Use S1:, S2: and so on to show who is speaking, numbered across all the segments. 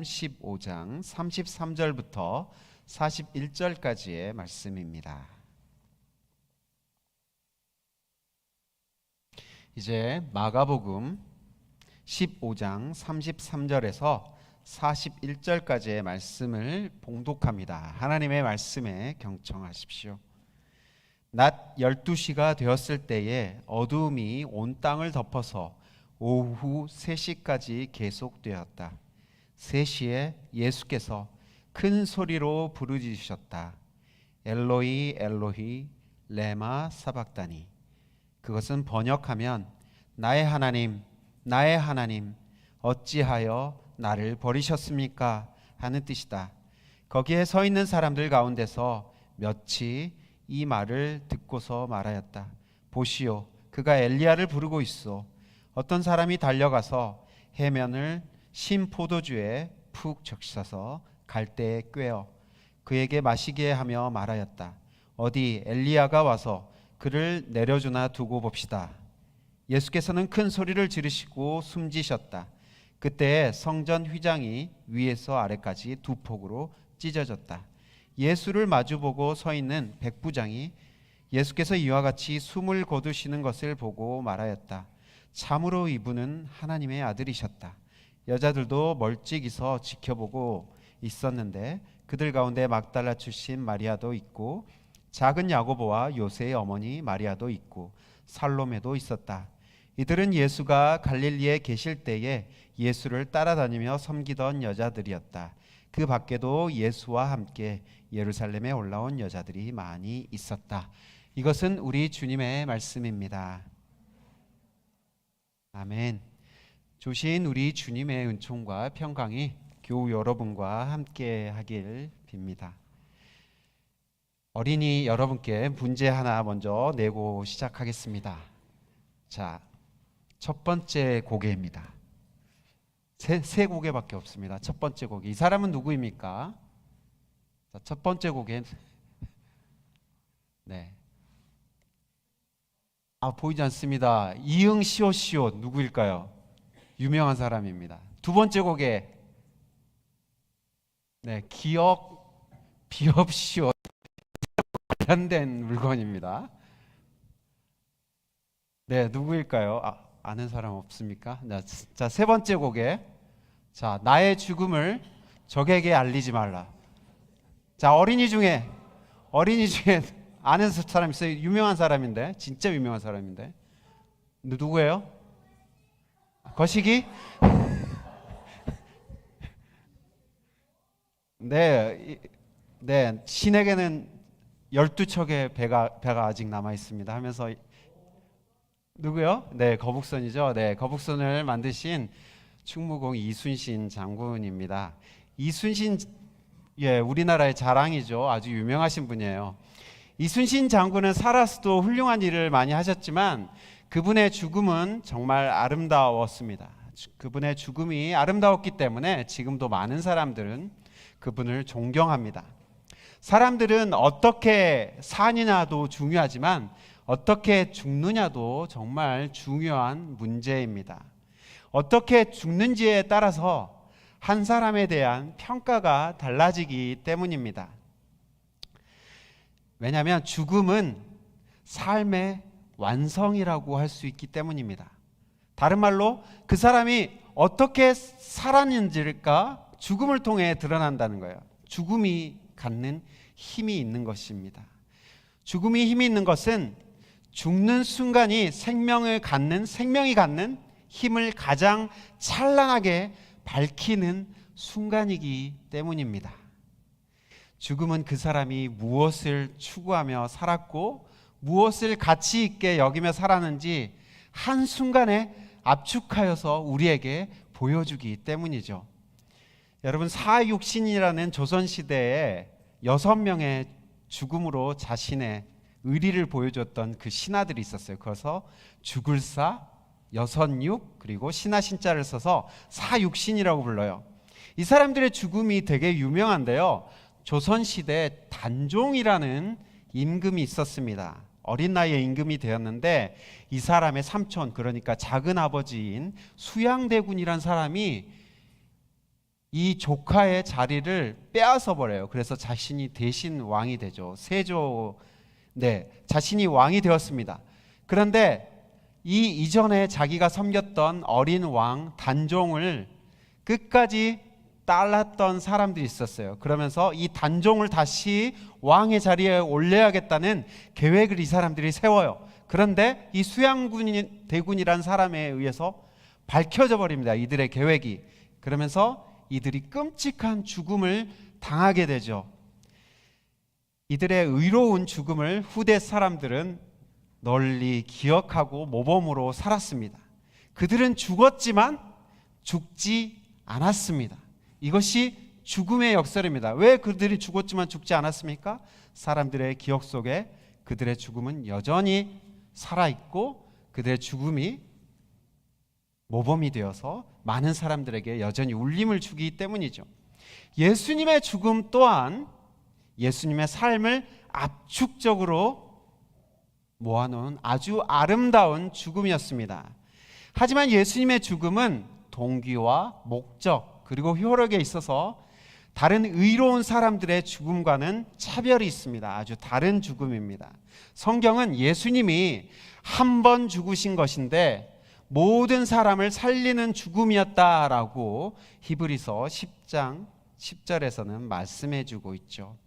S1: 15장 33절부터 41절까지의 말씀입니다. 이제 마가복음 15장 33절에서 41절까지의 말씀을 봉독합니다. 하나님의 말씀에 경청하십시오. 낮 12시가 되었을 때에 어두움이 온 땅을 덮어서 오후 3시까지 계속되었다. 3시에 예수께서 큰 소리로 부르짖으셨다. 엘로히 엘로히 레마 사박다니. 그것은 번역하면 나의 하나님 나의 하나님 어찌하여 나를 버리셨습니까? 하는 뜻이다. 거기에 서 있는 사람들 가운데서 몇이 이 말을 듣고서 말하였다. 보시오, 그가 엘리야를 부르고 있어. 어떤 사람이 달려가서 해면을 신 포도주에 푹 적셔서 갈대에 꿰어 그에게 마시게 하며 말하였다. 어디 엘리야가 와서 그를 내려주나 두고 봅시다. 예수께서는 큰 소리를 지르시고 숨지셨다. 그때 성전 휘장이 위에서 아래까지 두 폭으로 찢어졌다. 예수를 마주보고 서 있는 백부장이 예수께서 이와 같이 숨을 거두시는 것을 보고 말하였다. 참으로 이분은 하나님의 아들이셨다. 여자들도 멀찍이서 지켜보고 있었는데 그들 가운데 막달라 출신 마리아도 있고 작은 야고보와 요새의 어머니 마리아도 있고 살로메도 있었다. 이들은 예수가 갈릴리에 계실 때에 예수를 따라다니며 섬기던 여자들이었다. 그 밖에도 예수와 함께 예루살렘에 올라온 여자들이 많이 있었다. 이것은 우리 주님의 말씀입니다. 아멘. 조신 우리 주님의 은총과 평강이 교우 여러분과 함께 하길 빕니다. 어린이 여러분께 문제 하나 먼저 내고 시작하겠습니다. 자, 첫 번째 고개입니다. 세 고개밖에 없습니다. 첫 번째 고개. 이 사람은 누구입니까? 자, 첫 번째 고개. 네. 보이지 않습니다. 이응 시옷 시옷 누구일까요? 유명한 사람입니다. 두 번째 고개. 네, 기억 비업 시옷 관련된 물건입니다. 네, 누구일까요? 아는 사람 없습니까? 자, 세 번째 고개. 자, 나의 죽음을 적에게 알리지 말라. 자, 어린이 중에 아는 사람 있어요? 유명한 사람인데, 진짜 유명한 사람인데. 누구예요? 거시기? 네, 신에게는 12척의 배가 아직 남아 있습니다 하면서 누구요? 네, 거북선이죠. 네, 거북선을 만드신 충무공 이순신 장군입니다. 이순신, 우리나라의 자랑이죠. 아주 유명하신 분이에요. 이순신 장군은 살아서도 훌륭한 일을 많이 하셨지만 그분의 죽음은 정말 아름다웠습니다. 그분의 죽음이 아름다웠기 때문에 지금도 많은 사람들은 그분을 존경합니다. 사람들은 어떻게 사느냐도 중요하지만 어떻게 죽느냐도 정말 중요한 문제입니다. 어떻게 죽는지에 따라서 한 사람에 대한 평가가 달라지기 때문입니다. 왜냐하면 죽음은 삶의 완성이라고 할 수 있기 때문입니다. 다른 말로 그 사람이 어떻게 살았는지가 죽음을 통해 드러난다는 거예요. 죽음이 갖는 힘이 있는 것입니다. 죽음이 힘이 있는 것은 죽는 순간이 생명이 갖는 힘을 가장 찬란하게 밝히는 순간이기 때문입니다. 죽음은 그 사람이 무엇을 추구하며 살았고 무엇을 가치 있게 여기며 살았는지 한순간에 압축하여서 우리에게 보여주기 때문이죠. 여러분, 사육신이라는 조선시대에 6명의 죽음으로 자신의 의리를 보여줬던 그 신하들이 있었어요. 그래서 죽을 사, 여선육, 그리고 신하 신자를 써서 사육신이라고 불러요. 이 사람들의 죽음이 되게 유명한데요. 조선시대 단종이라는 임금이 있었습니다. 어린 나이에 임금이 되었는데 이 사람의 삼촌, 그러니까 작은 아버지인 수양대군이란 사람이 이 조카의 자리를 빼앗아 버려요. 그래서 자신이 대신 왕이 되죠. 자신이 왕이 되었습니다. 그런데 이 이전에 자기가 섬겼던 어린 왕 단종을 끝까지 따랐던 사람들이 있었어요. 그러면서 이 단종을 다시 왕의 자리에 올려야겠다는 계획을 이 사람들이 세워요. 그런데 이 수양대군이란 사람에 의해서 밝혀져 버립니다. 이들의 계획이. 그러면서 이들이 끔찍한 죽음을 당하게 되죠. 이들의 의로운 죽음을 후대 사람들은 널리 기억하고 모범으로 살았습니다. 그들은 죽었지만 죽지 않았습니다. 이것이 죽음의 역설입니다. 왜 그들이 죽었지만 죽지 않았습니까? 사람들의 기억 속에 그들의 죽음은 여전히 살아있고 그들의 죽음이 모범이 되어서 많은 사람들에게 여전히 울림을 주기 때문이죠. 예수님의 죽음 또한 예수님의 삶을 압축적으로 모아놓은 아주 아름다운 죽음이었습니다. 하지만 예수님의 죽음은 동기와 목적 그리고 효력에 있어서 다른 의로운 사람들의 죽음과는 차별이 있습니다. 아주 다른 죽음입니다. 성경은 예수님이 한 번 죽으신 것인데 모든 사람을 살리는 죽음이었다라고 히브리서 10장 10절에서는 말씀해 주고 있죠.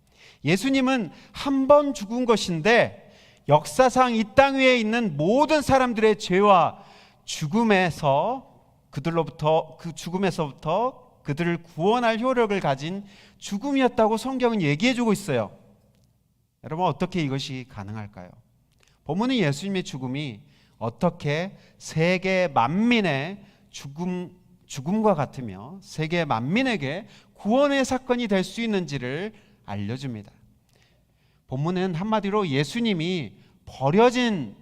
S1: 예수님은 한 번 죽은 것인데 역사상 이 땅 위에 있는 모든 사람들의 죄와 죽음에서부터 그들을 구원할 효력을 가진 죽음이었다고 성경은 얘기해 주고 있어요. 여러분, 어떻게 이것이 가능할까요? 본문은 예수님의 죽음이 어떻게 세계 만민의 죽음과 같으며 세계 만민에게 구원의 사건이 될 수 있는지를 알려줍니다. 본문은 한마디로 예수님이 버려진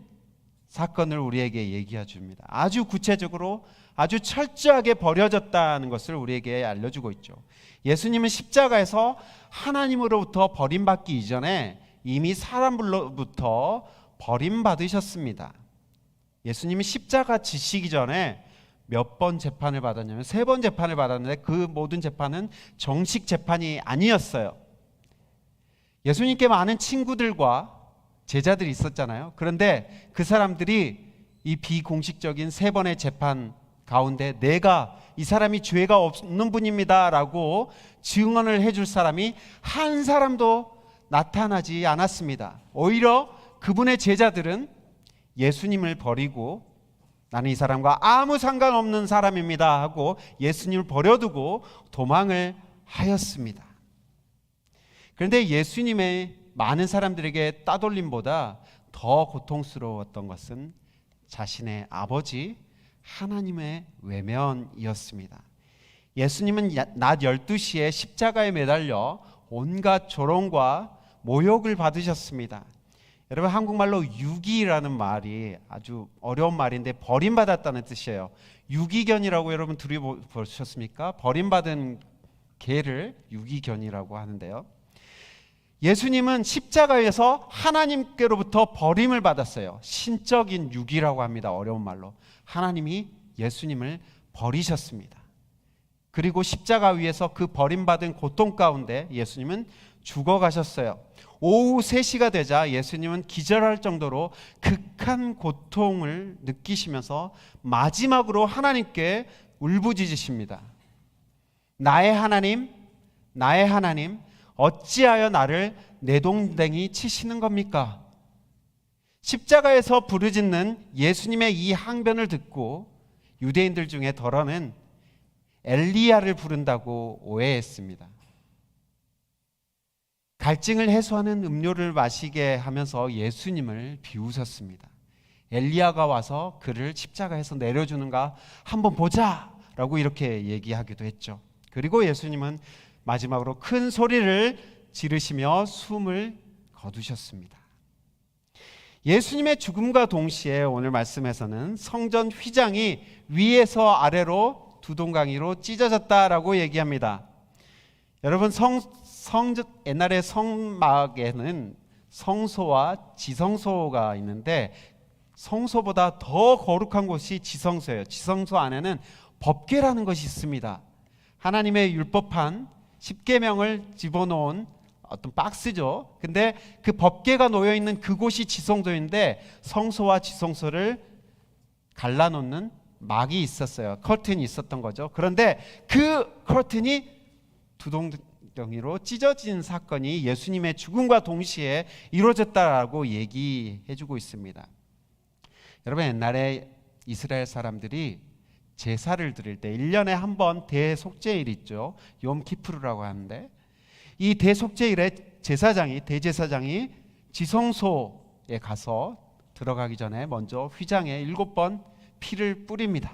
S1: 사건을 우리에게 얘기해 줍니다. 아주 구체적으로 아주 철저하게 버려졌다는 것을 우리에게 알려주고 있죠. 예수님은 십자가에서 하나님으로부터 버림받기 이전에 이미 사람으로부터 버림받으셨습니다. 예수님이 십자가 지시기 전에 몇 번 재판을 받았냐면 3번 재판을 받았는데 그 모든 재판은 정식 재판이 아니었어요. 예수님께 많은 친구들과 제자들이 있었잖아요. 그런데 그 사람들이 이 비공식적인 3번의 재판 가운데 내가 이 사람이 죄가 없는 분입니다 라고 증언을 해줄 사람이 한 사람도 나타나지 않았습니다. 오히려 그분의 제자들은 예수님을 버리고 나는 이 사람과 아무 상관없는 사람입니다 하고 예수님을 버려두고 도망을 하였습니다. 그런데 예수님의 많은 사람들에게 따돌림보다 더 고통스러웠던 것은 자신의 아버지 하나님의 외면이었습니다. 예수님은 낮 12시에 십자가에 매달려 온갖 조롱과 모욕을 받으셨습니다. 여러분, 한국말로 유기라는 말이 아주 어려운 말인데 버림받았다는 뜻이에요. 유기견이라고 여러분 들어보셨습니까? 버림받은 개를 유기견이라고 하는데요. 예수님은 십자가에서 하나님께로부터 버림을 받았어요. 신적인 유기라고 합니다. 어려운 말로. 하나님이 예수님을 버리셨습니다. 그리고 십자가 위에서 그 버림받은 고통 가운데 예수님은 죽어가셨어요. 오후 3시가 되자 예수님은 기절할 정도로 극한 고통을 느끼시면서 마지막으로 하나님께 울부짖으십니다. 나의 하나님, 나의 하나님, 어찌하여 나를 내동댕이 치시는 겁니까? 십자가에서 부르짖는 예수님의 이 항변을 듣고 유대인들 중에 덜어는 엘리야를 부른다고 오해했습니다. 갈증을 해소하는 음료를 마시게 하면서 예수님을 비웃었습니다. 엘리야가 와서 그를 십자가에서 내려주는가 한번 보자 라고 이렇게 얘기하기도 했죠. 그리고 예수님은 마지막으로 큰 소리를 지르시며 숨을 거두셨습니다. 예수님의 죽음과 동시에 오늘 말씀에서는 성전 휘장이 위에서 아래로 두 동강이로 찢어졌다라고 얘기합니다. 여러분, 옛날에 성막에는 성소와 지성소가 있는데 성소보다 더 거룩한 곳이 지성소예요. 지성소 안에는 법궤라는 것이 있습니다. 하나님의 율법한 십계명을 집어넣은 어떤 박스죠. 근데 그 법궤가 놓여 있는 그곳이 지성소인데 성소와 지성소를 갈라놓는 막이 있었어요. 커튼이 있었던 거죠. 그런데 그 커튼이 두동덩이로 찢어진 사건이 예수님의 죽음과 동시에 이루어졌다라고 얘기해주고 있습니다. 여러분, 옛날에 이스라엘 사람들이 제사를 드릴 때 1년에 한 번 대속죄일 있죠. 욤키푸르라고 하는데, 이 대속죄일에 대제사장이 지성소에 가서 들어가기 전에 먼저 휘장에 7번 피를 뿌립니다.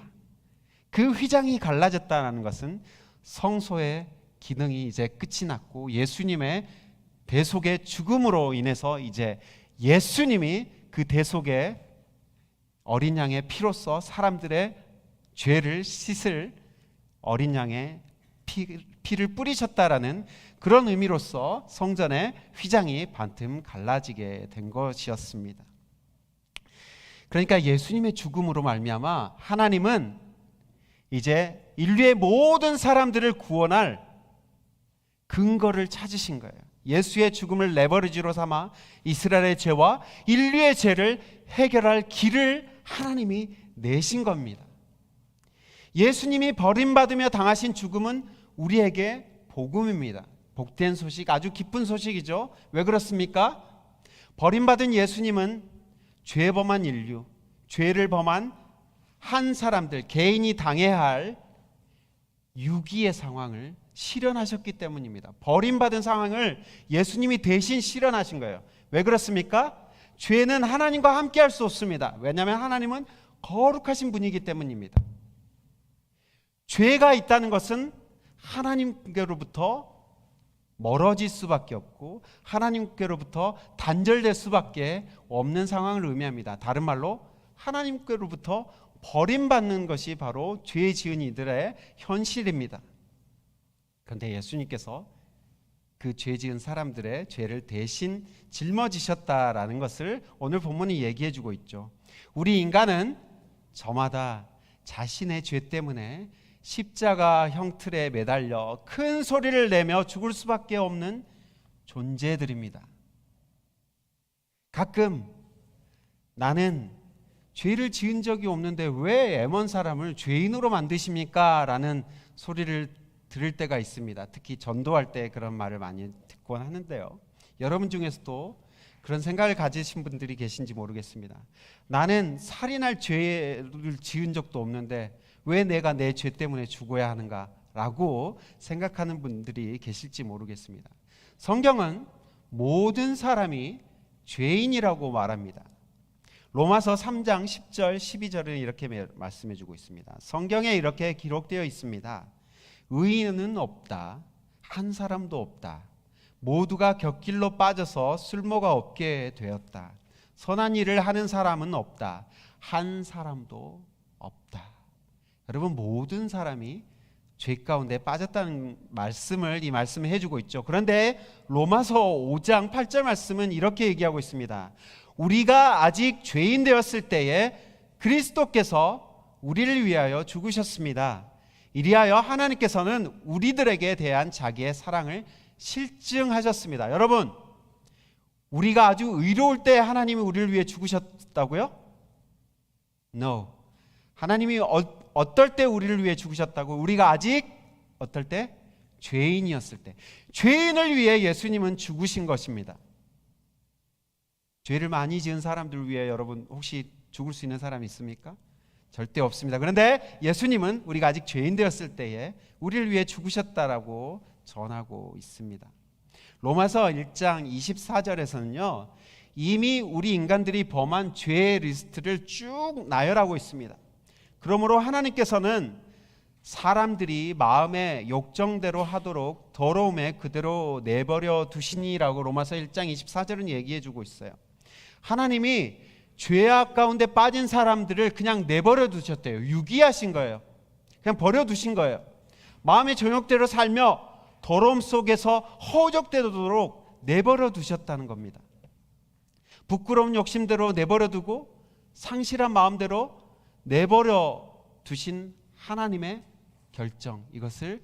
S1: 그 휘장이 갈라졌다는 것은 성소의 기능이 이제 끝이 났고 예수님의 대속의 죽음으로 인해서 이제 예수님이 그 대속의 어린 양의 피로써 사람들의 죄를 씻을 어린 양의 피를 뿌리셨다라는 그런 의미로서 성전의 휘장이 반틈 갈라지게 된 것이었습니다. 그러니까 예수님의 죽음으로 말미암아 하나님은 이제 인류의 모든 사람들을 구원할 근거를 찾으신 거예요. 예수의 죽음을 레버리지로 삼아 이스라엘의 죄와 인류의 죄를 해결할 길을 하나님이 내신 겁니다. 예수님이 버림받으며 당하신 죽음은 우리에게 복음입니다. 복된 소식, 아주 기쁜 소식이죠. 왜 그렇습니까? 버림받은 예수님은 죄 범한 인류, 죄를 범한 한 사람들, 개인이 당해야 할 유기의 상황을 실현하셨기 때문입니다. 버림받은 상황을 예수님이 대신 실현하신 거예요. 왜 그렇습니까? 죄는 하나님과 함께 할 수 없습니다. 왜냐하면 하나님은 거룩하신 분이기 때문입니다. 죄가 있다는 것은 하나님께로부터 멀어질 수밖에 없고 하나님께로부터 단절될 수밖에 없는 상황을 의미합니다. 다른 말로 하나님께로부터 버림받는 것이 바로 죄 지은 이들의 현실입니다. 그런데 예수님께서 그 죄 지은 사람들의 죄를 대신 짊어지셨다라는 것을 오늘 본문이 얘기해 주고 있죠. 우리 인간은 저마다 자신의 죄 때문에 십자가 형틀에 매달려 큰 소리를 내며 죽을 수밖에 없는 존재들입니다. 가끔 나는 죄를 지은 적이 없는데 왜 애먼 사람을 죄인으로 만드십니까? 라는 소리를 들을 때가 있습니다. 특히 전도할 때 그런 말을 많이 듣곤 하는데요. 여러분 중에서도 그런 생각을 가지신 분들이 계신지 모르겠습니다. 나는 살인할 죄를 지은 적도 없는데 왜 내가 내 죄 때문에 죽어야 하는가? 라고 생각하는 분들이 계실지 모르겠습니다. 성경은 모든 사람이 죄인이라고 말합니다. 로마서 3장 10절 12절은 이렇게 말씀해 주고 있습니다. 성경에 이렇게 기록되어 있습니다. 의인은 없다. 한 사람도 없다. 모두가 곁길로 빠져서 쓸모가 없게 되었다. 선한 일을 하는 사람은 없다. 한 사람도 없다. 여러분, 모든 사람이 죄 가운데 빠졌다는 말씀을 이 말씀을 해주고 있죠. 그런데 로마서 5장 8절 말씀은 이렇게 얘기하고 있습니다. 우리가 아직 죄인 되었을 때에 그리스도께서 우리를 위하여 죽으셨습니다. 이리하여 하나님께서는 우리들에게 대한 자기의 사랑을 실증하셨습니다. 여러분, 우리가 아주 의로울 때 하나님이 우리를 위해 죽으셨다고요? No. 하나님이 어떨 때 우리를 위해 죽으셨다고? 우리가 아직 어떨 때? 죄인이었을 때. 죄인을 위해 예수님은 죽으신 것입니다. 죄를 많이 지은 사람들을 위해 여러분 혹시 죽을 수 있는 사람이 있습니까? 절대 없습니다. 그런데 예수님은 우리가 아직 죄인 되었을 때에 우리를 위해 죽으셨다라고 전하고 있습니다. 로마서 1장 24절에서는요, 이미 우리 인간들이 범한 죄의 리스트를 쭉 나열하고 있습니다. 그러므로 하나님께서는 사람들이 마음의 욕정대로 하도록 더러움에 그대로 내버려 두시니라고 로마서 1장 24절은 얘기해 주고 있어요. 하나님이 죄악 가운데 빠진 사람들을 그냥 내버려 두셨대요. 유기하신 거예요. 그냥 버려 두신 거예요. 마음의 정욕대로 살며 더러움 속에서 허우적대도록 내버려 두셨다는 겁니다. 부끄러운 욕심대로 내버려 두고 상실한 마음대로 내버려 두신 하나님의 결정, 이것을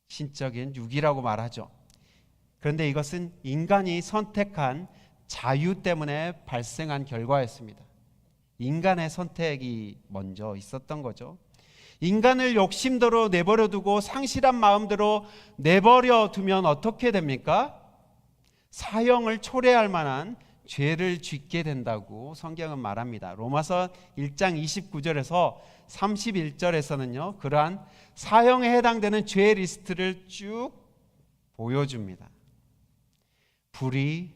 S1: 신적인 육이라고 말하죠. 그런데 이것은 인간이 선택한 자유 때문에 발생한 결과였습니다. 인간의 선택이 먼저 있었던 거죠. 인간을 욕심대로 내버려 두고 상실한 마음대로 내버려 두면 어떻게 됩니까? 사형을 초래할 만한 죄를 짓게 된다고 성경은 말합니다. 로마서 1장 29절에서 31절에서는요, 그러한 사형에 해당되는 죄 리스트를 쭉 보여줍니다. 불의,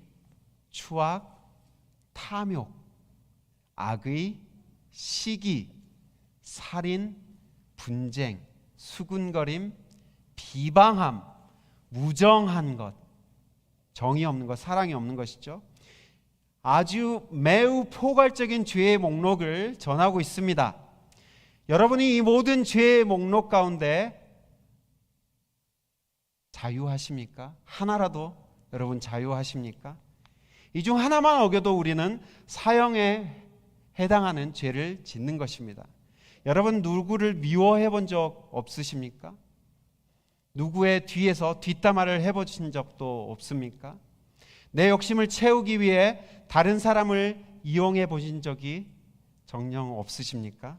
S1: 추악, 탐욕, 악의, 시기, 살인, 분쟁, 수군거림, 비방함, 무정한 것, 정의 없는 것, 사랑이 없는 것이죠. 아주 매우 포괄적인 죄의 목록을 전하고 있습니다. 여러분이 이 모든 죄의 목록 가운데 자유하십니까? 하나라도 여러분 자유하십니까? 이 중 하나만 어겨도 우리는 사형에 해당하는 죄를 짓는 것입니다. 여러분 누구를 미워해 본 적 없으십니까? 누구의 뒤에서 뒷담화를 해보신 적도 없습니까? 내 욕심을 채우기 위해 다른 사람을 이용해 보신 적이 정녕 없으십니까?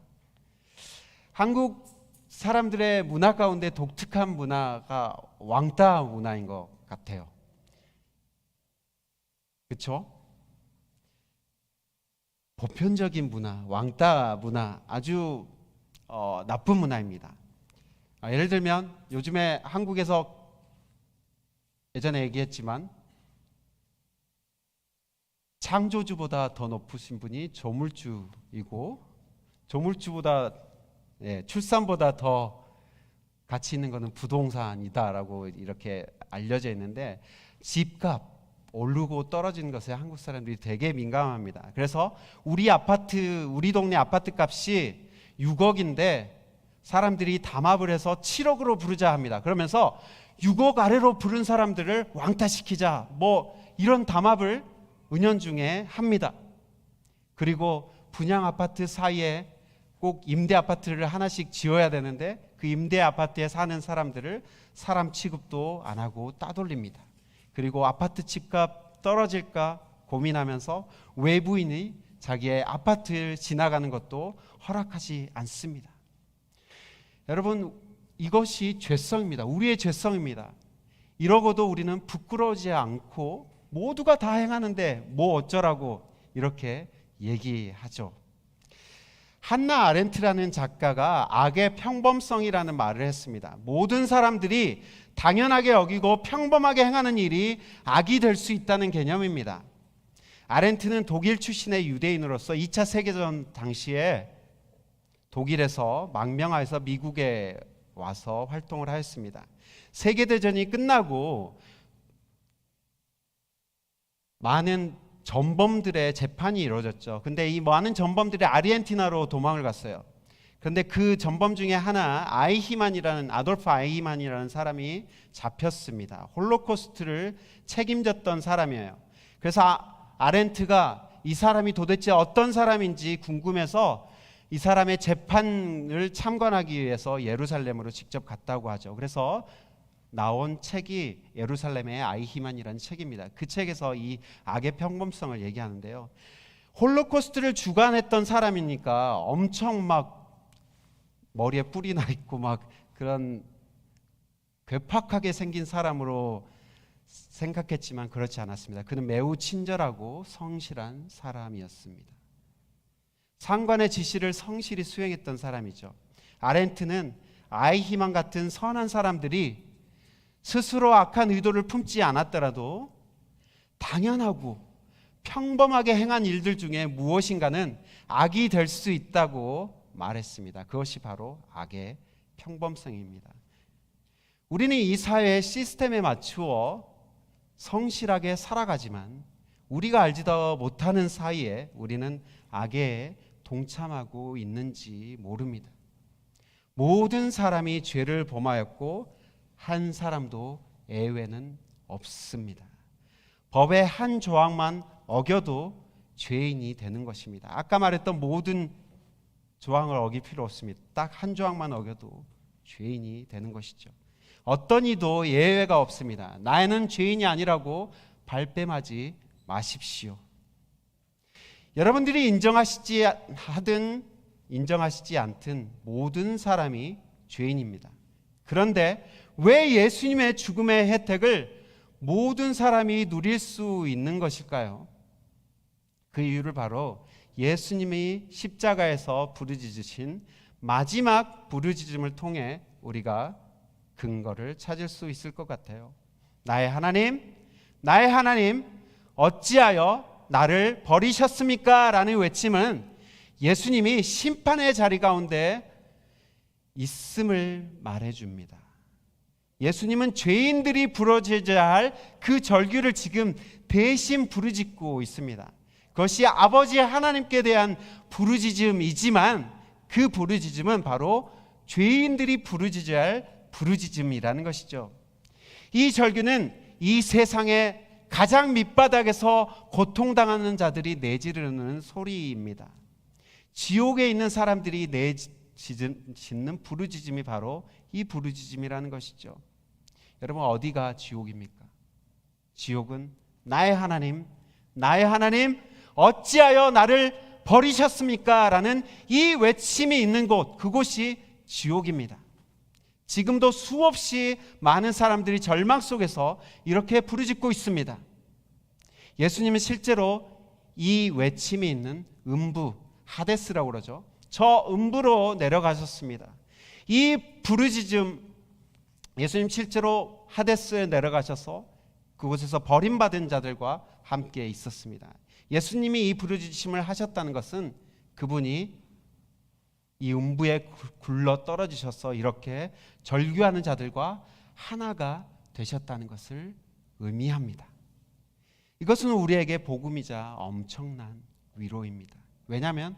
S1: 한국 사람들의 문화 가운데 독특한 문화가 왕따 문화인 것 같아요. 그렇죠? 보편적인 문화, 왕따 문화, 아주 나쁜 문화입니다. 예를 들면 요즘에 한국에서 예전에 얘기했지만 창조주보다 더 높으신 분이 조물주이고, 조물주보다 출산보다 더 가치 있는 것은 부동산이다라고 이렇게 알려져 있는데, 집값 오르고 떨어지는 것에 한국 사람들이 되게 민감합니다. 그래서 우리 동네 아파트 값이 6억인데 사람들이 담합을 해서 7억으로 부르자 합니다. 그러면서 6억 아래로 부른 사람들을 왕따시키자, 뭐 이런 담합을 은연중에 합니다. 그리고 분양 아파트 사이에 꼭 임대 아파트를 하나씩 지어야 되는데 그 임대 아파트에 사는 사람들을 사람 취급도 안 하고 따돌립니다. 그리고 아파트 집값 떨어질까 고민하면서 외부인이 자기의 아파트를 지나가는 것도 허락하지 않습니다. 여러분, 이것이 죄성입니다. 우리의 죄성입니다. 이러고도 우리는 부끄러워지지 않고 모두가 다 행하는데 뭐 어쩌라고 이렇게 얘기하죠. 한나 아렌트라는 작가가 악의 평범성이라는 말을 했습니다. 모든 사람들이 당연하게 여기고 평범하게 행하는 일이 악이 될 수 있다는 개념입니다. 아렌트는 독일 출신의 유대인으로서 2차 세계대전 당시에 독일에서 망명하여서 미국에 와서 활동을 하였습니다. 세계대전이 끝나고 많은 전범들의 재판이 이루어졌죠. 근데 이 많은 전범들이 아르헨티나로 도망을 갔어요. 그런데 그 전범 중에 하나 아돌프 아이히만이라는 사람이 잡혔습니다. 홀로코스트를 책임졌던 사람이에요. 그래서 아렌트가 이 사람이 도대체 어떤 사람인지 궁금해서 이 사람의 재판을 참관하기 위해서 예루살렘으로 직접 갔다고 하죠. 그래서 나온 책이 예루살렘의 아이히만이라는 책입니다. 그 책에서 이 악의 평범성을 얘기하는데요. 홀로코스트를 주관했던 사람이니까 엄청 막 머리에 뿔이 나 있고 막 그런 괴팍하게 생긴 사람으로 생각했지만 그렇지 않았습니다. 그는 매우 친절하고 성실한 사람이었습니다. 상관의 지시를 성실히 수행했던 사람이죠. 아렌트는 아이히만 같은 선한 사람들이 스스로 악한 의도를 품지 않았더라도 당연하고 평범하게 행한 일들 중에 무엇인가는 악이 될 수 있다고 말했습니다. 그것이 바로 악의 평범성입니다. 우리는 이 사회의 시스템에 맞추어 성실하게 살아가지만 우리가 알지도 못하는 사이에 우리는 악에 동참하고 있는지 모릅니다. 모든 사람이 죄를 범하였고 한 사람도 예외는 없습니다. 법의 한 조항만 어겨도 죄인이 되는 것입니다. 아까 말했던 모든 조항을 어길 필요 없습니다. 딱 한 조항만 어겨도 죄인이 되는 것이죠. 어떤 이도 예외가 없습니다. 나는 죄인이 아니라고 발뺌하지 마십시오. 여러분들이 인정하시지 하든 인정하시지 않든 모든 사람이 죄인입니다. 그런데 왜 예수님의 죽음의 혜택을 모든 사람이 누릴 수 있는 것일까요? 그 이유를 바로 예수님이 십자가에서 부르짖으신 마지막 부르짖음을 통해 우리가 근거를 찾을 수 있을 것 같아요. 나의 하나님, 나의 하나님, 어찌하여 나를 버리셨습니까? 라는 외침은 예수님이 심판의 자리 가운데 있음을 말해줍니다. 예수님은 죄인들이 부르짖어야 할 그 절규를 지금 대신 부르짖고 있습니다. 그것이 아버지 하나님께 대한 부르짖음이지만 그 부르짖음은 바로 죄인들이 부르짖어야 할 부르짖음이라는 것이죠. 이 절규는 이 세상의 가장 밑바닥에서 고통당하는 자들이 내지르는 소리입니다. 지옥에 있는 사람들이 내짖는 부르짖음이 바로 이 부르짖음이라는 것이죠. 여러분, 어디가 지옥입니까? 지옥은 나의 하나님, 나의 하나님, 어찌하여 나를 버리셨습니까? 라는 이 외침이 있는 곳, 그곳이 지옥입니다. 지금도 수없이 많은 사람들이 절망 속에서 이렇게 부르짖고 있습니다. 예수님은 실제로 이 외침이 있는 음부, 하데스라고 그러죠. 저 음부로 내려가셨습니다. 이 부르짖음, 예수님 실제로 하데스에 내려가셔서 그곳에서 버림받은 자들과 함께 있었습니다. 예수님이 이 부르짖음을 하셨다는 것은 그분이 이 음부에 굴러 떨어지셔서 이렇게 절규하는 자들과 하나가 되셨다는 것을 의미합니다. 이것은 우리에게 복음이자 엄청난 위로입니다. 왜냐하면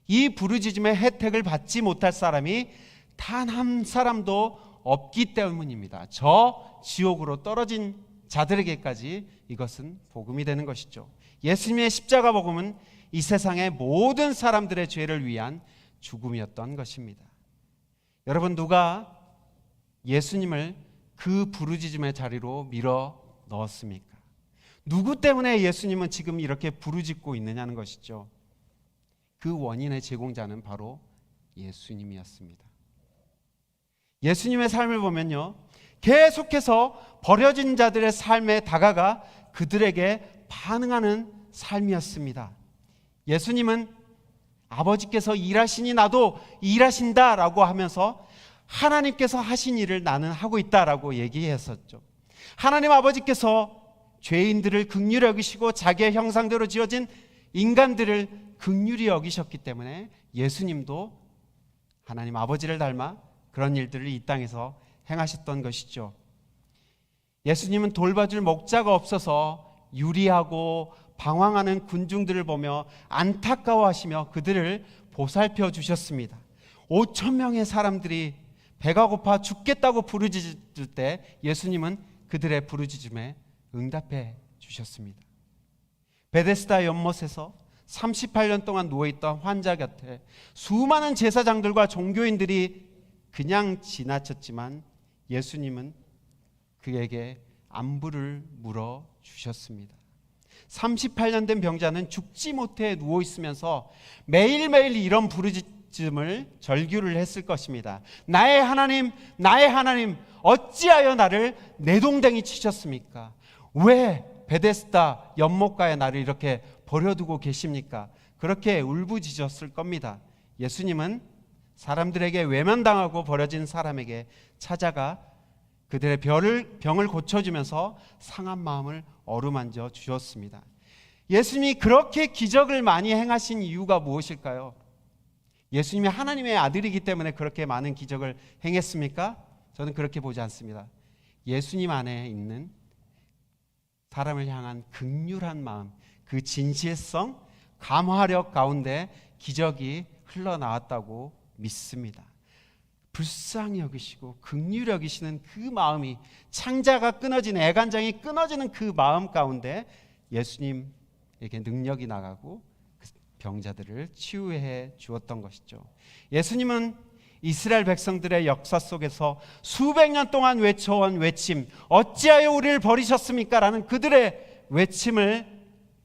S1: 이 부르짖음의 혜택을 받지 못할 사람이 단 한 사람도 없기 때문입니다. 저 지옥으로 떨어진 자들에게까지 이것은 복음이 되는 것이죠. 예수님의 십자가 복음은 이 세상의 모든 사람들의 죄를 위한 죽음이었던 것입니다. 여러분, 누가 예수님을 그 부르짖음의 자리로 밀어 넣었습니까? 누구 때문에 예수님은 지금 이렇게 부르짖고 있느냐는 것이죠. 그 원인의 제공자는 바로 예수님이었습니다. 예수님의 삶을 보면요, 계속해서 버려진 자들의 삶에 다가가 그들에게 반응하는 삶이었습니다. 예수님은 아버지께서 일하시니 나도 일하신다라고 하면서 하나님께서 하신 일을 나는 하고 있다라고 얘기했었죠. 하나님 아버지께서 죄인들을 긍휼히 여기시고 자기의 형상대로 지어진 인간들을 긍휼히 여기셨기 때문에 예수님도 하나님 아버지를 닮아 그런 일들을 이 땅에서 행하셨던 것이죠. 예수님은 돌봐줄 목자가 없어서 유리하고 방황하는 군중들을 보며 안타까워하시며 그들을 보살펴 주셨습니다. 5천 명의 사람들이 배가 고파 죽겠다고 부르짖을 때 예수님은 그들의 부르짖음에 응답해 주셨습니다. 베데스다 연못에서 38년 동안 누워있던 환자 곁에 수많은 제사장들과 종교인들이 그냥 지나쳤지만 예수님은 그에게 안부를 물어 주셨습니다. 38년 된 병자는 죽지 못해 누워있으면서 매일매일 이런 부르짖음을 절규를 했을 것입니다. 나의 하나님, 나의 하나님, 어찌하여 나를 내동댕이 치셨습니까? 왜 베데스다 연못가에 나를 이렇게 버려두고 계십니까? 그렇게 울부짖었을 겁니다. 예수님은 사람들에게 외면당하고 버려진 사람에게 찾아가 그들의 병을 고쳐주면서 상한 마음을 어루만져 주셨습니다. 예수님이 그렇게 기적을 많이 행하신 이유가 무엇일까요? 예수님이 하나님의 아들이기 때문에 그렇게 많은 기적을 행했습니까? 저는 그렇게 보지 않습니다. 예수님 안에 있는 사람을 향한 긍휼한 마음, 그 진실성, 감화력 가운데 기적이 흘러나왔다고 믿습니다. 불쌍히 여기시고 긍휼히 여기시는 그 마음이, 창자가 끊어진 애간장이 끊어지는 그 마음 가운데 예수님에게 능력이 나가고 그 병자들을 치유해 주었던 것이죠. 예수님은 이스라엘 백성들의 역사 속에서 수백 년 동안 외쳐온 외침, 어찌하여 우리를 버리셨습니까? 라는 그들의 외침을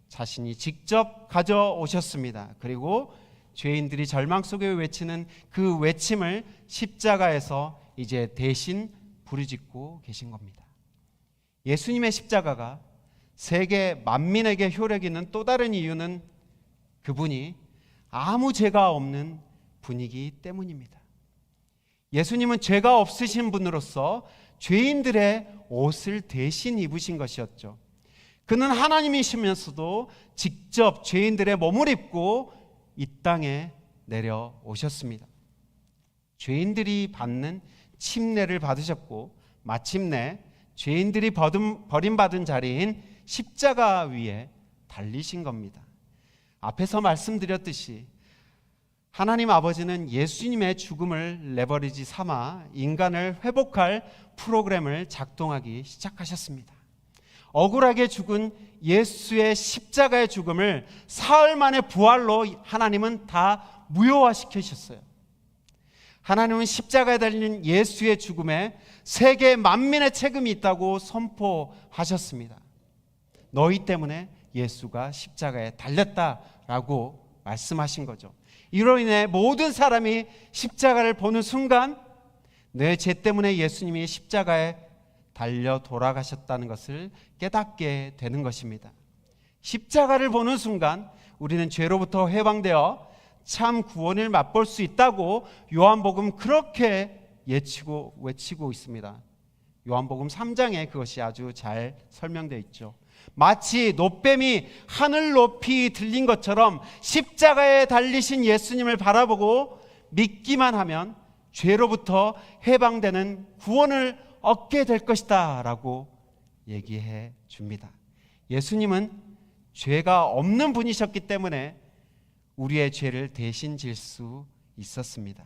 S1: 자신이 직접 가져오셨습니다. 그리고 죄인들이 절망 속에 외치는 그 외침을 십자가에서 이제 대신 부르짖고 계신 겁니다. 예수님의 십자가가 세계 만민에게 효력 있는 또 다른 이유는 그분이 아무 죄가 없는 분이기 때문입니다. 예수님은 죄가 없으신 분으로서 죄인들의 옷을 대신 입으신 것이었죠. 그는 하나님이시면서도 직접 죄인들의 몸을 입고 이 땅에 내려오셨습니다. 죄인들이 받는 침례를 받으셨고 마침내 죄인들이 버림받은 자리인 십자가 위에 달리신 겁니다. 앞에서 말씀드렸듯이 하나님 아버지는 예수님의 죽음을 레버리지 삼아 인간을 회복할 프로그램을 작동하기 시작하셨습니다. 억울하게 죽은 예수의 십자가의 죽음을 사흘 만에 부활로 하나님은 다 무효화시키셨어요. 하나님은 십자가에 달린 예수의 죽음에 세계 만민의 책임이 있다고 선포하셨습니다. 너희 때문에 예수가 십자가에 달렸다라고 말씀하신 거죠. 이로 인해 모든 사람이 십자가를 보는 순간 내 죄 때문에 예수님이 십자가에 달려 돌아가셨다는 것을 깨닫게 되는 것입니다. 십자가를 보는 순간 우리는 죄로부터 해방되어 참 구원을 맛볼 수 있다고 요한복음 그렇게 외치고 있습니다. 요한복음 3장에 그것이 아주 잘 설명되어 있죠. 마치 놋뱀이 하늘 높이 들린 것처럼 십자가에 달리신 예수님을 바라보고 믿기만 하면 죄로부터 해방되는 구원을 얻게 될 것이다 라고 얘기해 줍니다. 예수님은 죄가 없는 분이셨기 때문에 우리의 죄를 대신 질 수 있었습니다.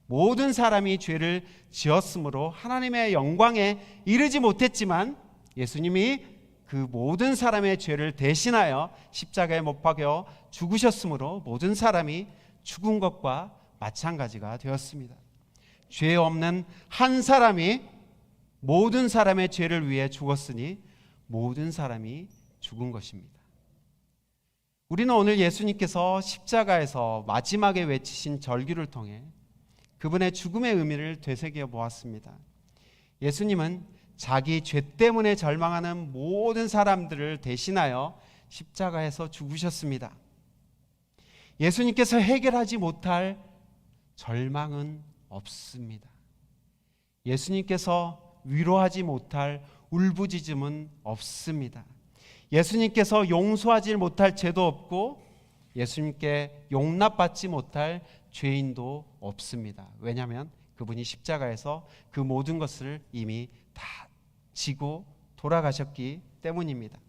S1: 모든 사람이 죄를 지었으므로 하나님의 영광에 이르지 못했지만 예수님이 그 모든 사람의 죄를 대신하여 십자가에 못 박여 죽으셨으므로 모든 사람이 죽은 것과 마찬가지가 되었습니다. 죄 없는 한 사람이 모든 사람의 죄를 위해 죽었으니 모든 사람이 죽은 것입니다. 우리는 오늘 예수님께서 십자가에서 마지막에 외치신 절규를 통해 그분의 죽음의 의미를 되새겨 보았습니다. 예수님은 자기 죄 때문에 절망하는 모든 사람들을 대신하여 십자가에서 죽으셨습니다. 예수님께서 해결하지 못할 절망은 없습니다. 예수님께서 위로하지 못할 울부짖음은 없습니다. 예수님께서 용서하지 못할 죄도 없고 예수님께 용납받지 못할 죄인도 없습니다. 왜냐하면 그분이 십자가에서 그 모든 것을 이미 다 지고 돌아가셨기 때문입니다.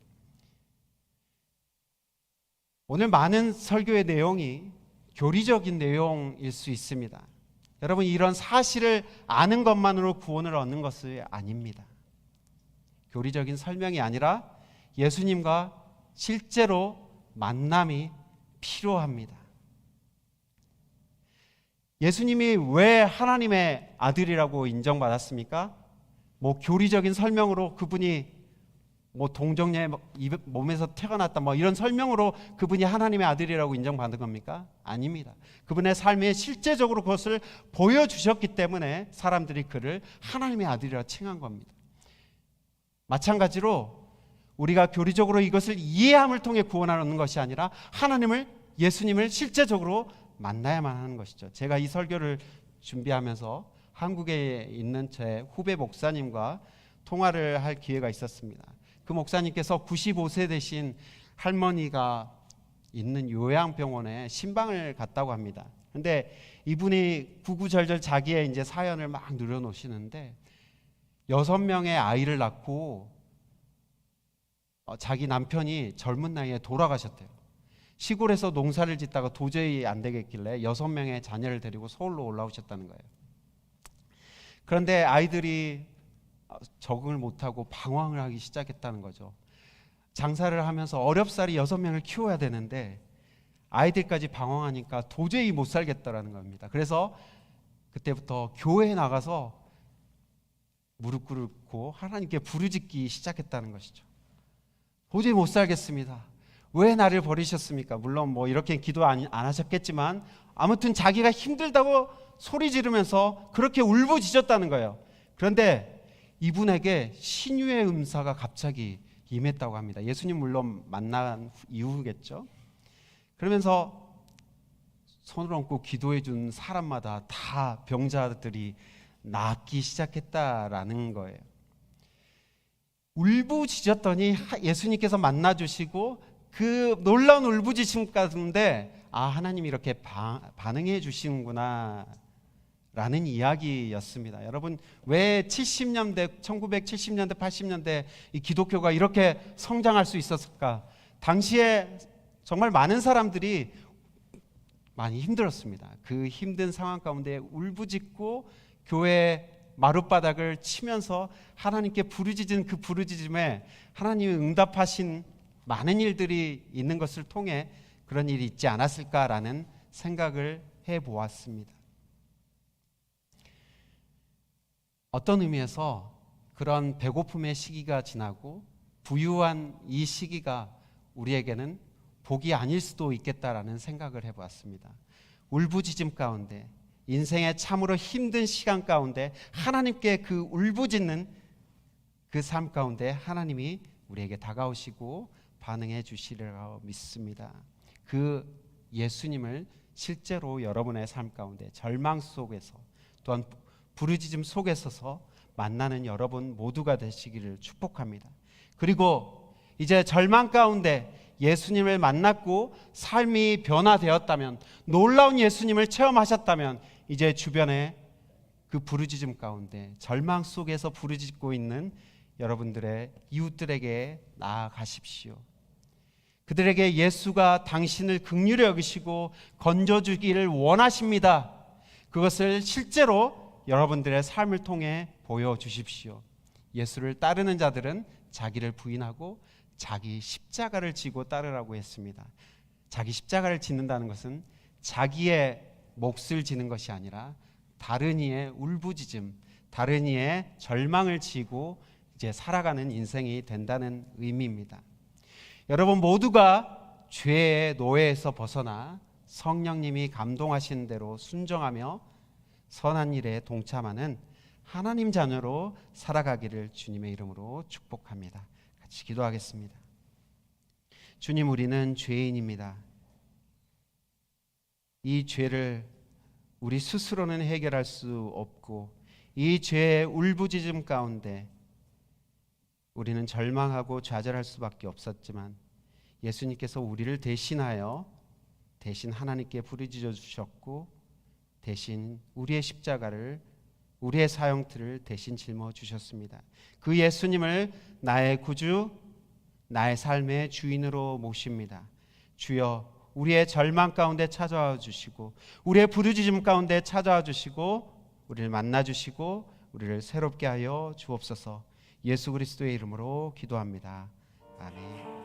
S1: 오늘 많은 설교의 내용이 교리적인 내용일 수 있습니다. 여러분, 이런 사실을 아는 것만으로 구원을 얻는 것이 아닙니다. 교리적인 설명이 아니라 예수님과 실제로 만남이 필요합니다. 예수님이 왜 하나님의 아들이라고 인정받았습니까? 교리적인 설명으로 그분이 동정녀의 몸에서 태어났다 이런 설명으로 그분이 하나님의 아들이라고 인정받은 겁니까? 아닙니다. 그분의 삶에 실제적으로 그것을 보여주셨기 때문에 사람들이 그를 하나님의 아들이라고 칭한 겁니다. 마찬가지로 우리가 교리적으로 이것을 이해함을 통해 구원을 얻는 것이 아니라 예수님을 실제적으로 만나야만 하는 것이죠. 제가 이 설교를 준비하면서 한국에 있는 제 후배 목사님과 통화를 할 기회가 있었습니다. 그 목사님께서 95세 되신 할머니가 있는 요양병원에 신방을 갔다고 합니다. 근데 이분이 구구절절 자기의 이제 사연을 막 늘어놓으시는데 6명의 아이를 낳고 자기 남편이 젊은 나이에 돌아가셨대요. 시골에서 농사를 짓다가 도저히 안 되겠길래 6명의 자녀를 데리고 서울로 올라오셨다는 거예요. 그런데 아이들이 적응을 못하고 방황을 하기 시작했다는 거죠. 장사를 하면서 어렵사리 6명을 키워야 되는데 아이들까지 방황하니까 도저히 못 살겠다라는 겁니다. 그래서 그때부터 교회에 나가서 무릎 꿇고 하나님께 부르짖기 시작했다는 것이죠. 도저히 못 살겠습니다. 왜 나를 버리셨습니까? 물론 뭐 이렇게 기도 안 하셨겠지만 아무튼 자기가 힘들다고 소리 지르면서 그렇게 울부짖었다는 거예요. 그런데 이분에게 신유의 음사가 갑자기 임했다고 합니다. 예수님 물론 만난 이후겠죠. 그러면서 손을 얹고 기도해 준 사람마다 다 병자들이 낫기 시작했다라는 거예요. 울부짖었더니 예수님께서 만나주시고 그 놀라운 울부짖음 가운데 하나님이 이렇게 반응해 주시는구나 라는 이야기였습니다. 여러분, 왜 1970년대, 80년대 이 기독교가 이렇게 성장할 수 있었을까? 당시에 정말 많은 사람들이 많이 힘들었습니다. 그 힘든 상황 가운데 울부짖고 교회 마룻바닥을 치면서 하나님께 부르짖은 그 부르짖음에 하나님이 응답하신 많은 일들이 있는 것을 통해 그런 일이 있지 않았을까라는 생각을 해보았습니다. 어떤 의미에서 그런 배고픔의 시기가 지나고 부유한 이 시기가 우리에게는 복이 아닐 수도 있겠다라는 생각을 해보았습니다. 울부짖음 가운데, 인생의 참으로 힘든 시간 가운데 하나님께 그 울부짖는 그 삶 가운데 하나님이 우리에게 다가오시고 반응해 주시리라고 믿습니다. 그 예수님을 실제로 여러분의 삶 가운데 절망 속에서 또한 부르짖음 속에 서서 만나는 여러분 모두가 되시기를 축복합니다. 그리고 이제 절망 가운데 예수님을 만났고 삶이 변화되었다면, 놀라운 예수님을 체험하셨다면 이제 주변에 그 부르짖음 가운데 절망 속에서 부르짖고 있는 여러분들의 이웃들에게 나아가십시오. 그들에게 예수가 당신을 긍휼히 여기시고 건져주기를 원하십니다. 그것을 실제로 여러분들의 삶을 통해 보여주십시오. 예수를 따르는 자들은 자기를 부인하고 자기 십자가를 지고 따르라고 했습니다. 자기 십자가를 짓는다는 것은 자기의 몫을 지는 것이 아니라 다른 이의 울부짖음, 다른 이의 절망을 지고 이제 살아가는 인생이 된다는 의미입니다. 여러분 모두가 죄의 노예에서 벗어나 성령님이 감동하시는 대로 순종하며 선한 일에 동참하는 하나님 자녀로 살아가기를 주님의 이름으로 축복합니다. 같이 기도하겠습니다. 주님, 우리는 죄인입니다. 이 죄를 우리 스스로는 해결할 수 없고 이 죄의 울부짖음 가운데 우리는 절망하고 좌절할 수밖에 없었지만 예수님께서 우리를 대신하여 대신 하나님께 부르짖어 주셨고 대신 우리의 십자가를, 우리의 사형틀을 대신 짊어 주셨습니다. 그 예수님을 나의 구주, 나의 삶의 주인으로 모십니다. 주여, 우리의 절망 가운데 찾아와 주시고 우리의 부르짖음 가운데 찾아와 주시고 우리를 만나 주시고 우리를 새롭게 하여 주옵소서. 예수 그리스도의 이름으로 기도합니다. 아멘.